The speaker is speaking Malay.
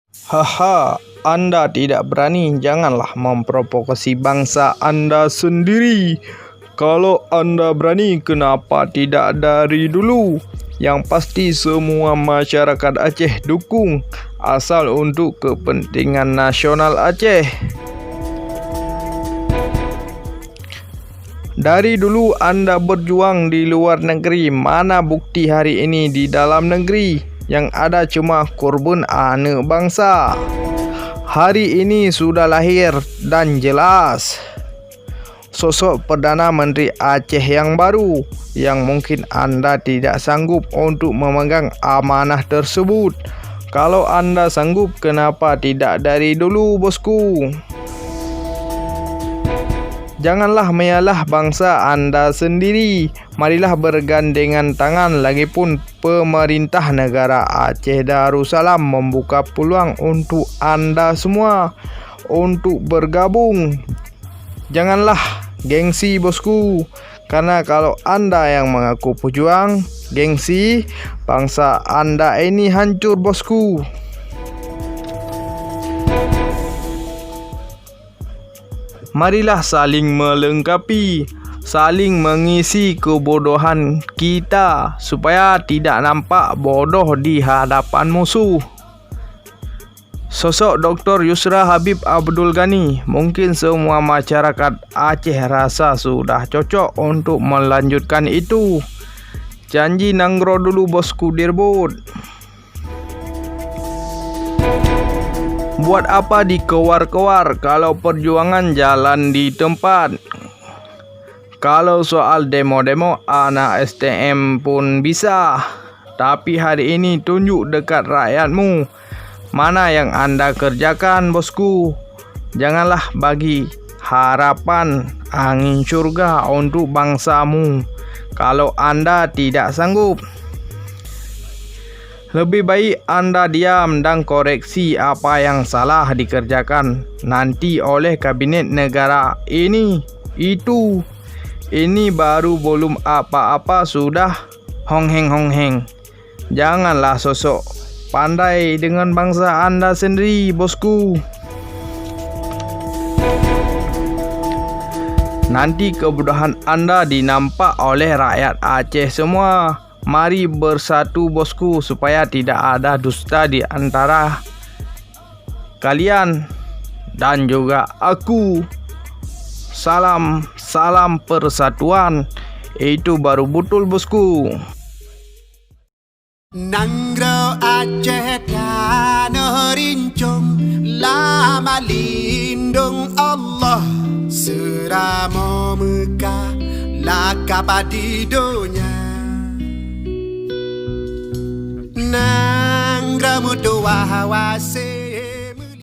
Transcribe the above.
Haha, Anda tidak berani, janganlah memprovokasi bangsa Anda sendiri. Kalau Anda berani, kenapa tidak dari dulu? Yang pasti semua masyarakat Aceh dukung, asal untuk kepentingan nasional Aceh. Dari dulu Anda berjuang di luar negeri, mana bukti hari ini di dalam negeri? Yang ada cuma korban anak bangsa. Hari ini sudah lahir dan jelas sosok Perdana Menteri Aceh yang baru, yang mungkin Anda tidak sanggup untuk memegang amanah tersebut. Kalau Anda sanggup, kenapa tidak dari dulu, bosku? Janganlah menyalah bangsa Anda sendiri. Marilah bergandengan tangan. Lagipun pemerintah negara Aceh Darussalam membuka peluang untuk Anda semua untuk bergabung. Janganlah gengsi, bosku. Karena kalau Anda yang mengaku pejuang, gengsi, bangsa Anda ini hancur, bosku. Marilah saling melengkapi, saling mengisi kebodohan kita supaya tidak nampak bodoh di hadapan musuh. Sosok Dr. Yusra Habib Abdul Ghani, mungkin semua masyarakat Aceh rasa sudah cocok untuk melanjutkan itu. Janji nanggro dulu, bosku Dirbud. Buat apa dikewar-kewar kalau perjuangan jalan di tempat? Kalau soal demo-demo, anak STM pun bisa. Tapi hari ini tunjuk dekat rakyatmu mana yang Anda kerjakan, bosku. Janganlah bagi harapan angin surga untuk bangsamu kalau Anda tidak sanggup. Lebih baik Anda diam dan koreksi apa yang salah dikerjakan nanti oleh kabinet negara ini, itu. Ini baru belum apa-apa sudah hongheng-hongheng. Janganlah sosok pandai dengan bangsa Anda sendiri, bosku. Nanti kebodohan Anda dinampak oleh rakyat Aceh semua. Mari bersatu, bosku, supaya tidak ada dusta di antara kalian dan juga aku. Salam persatuan. Itu baru betul, bosku. Nanggro Aceh tanah rincung, lama lindung Allah, seramo Mekah lakap di dunia. Nanggro mutu wahawase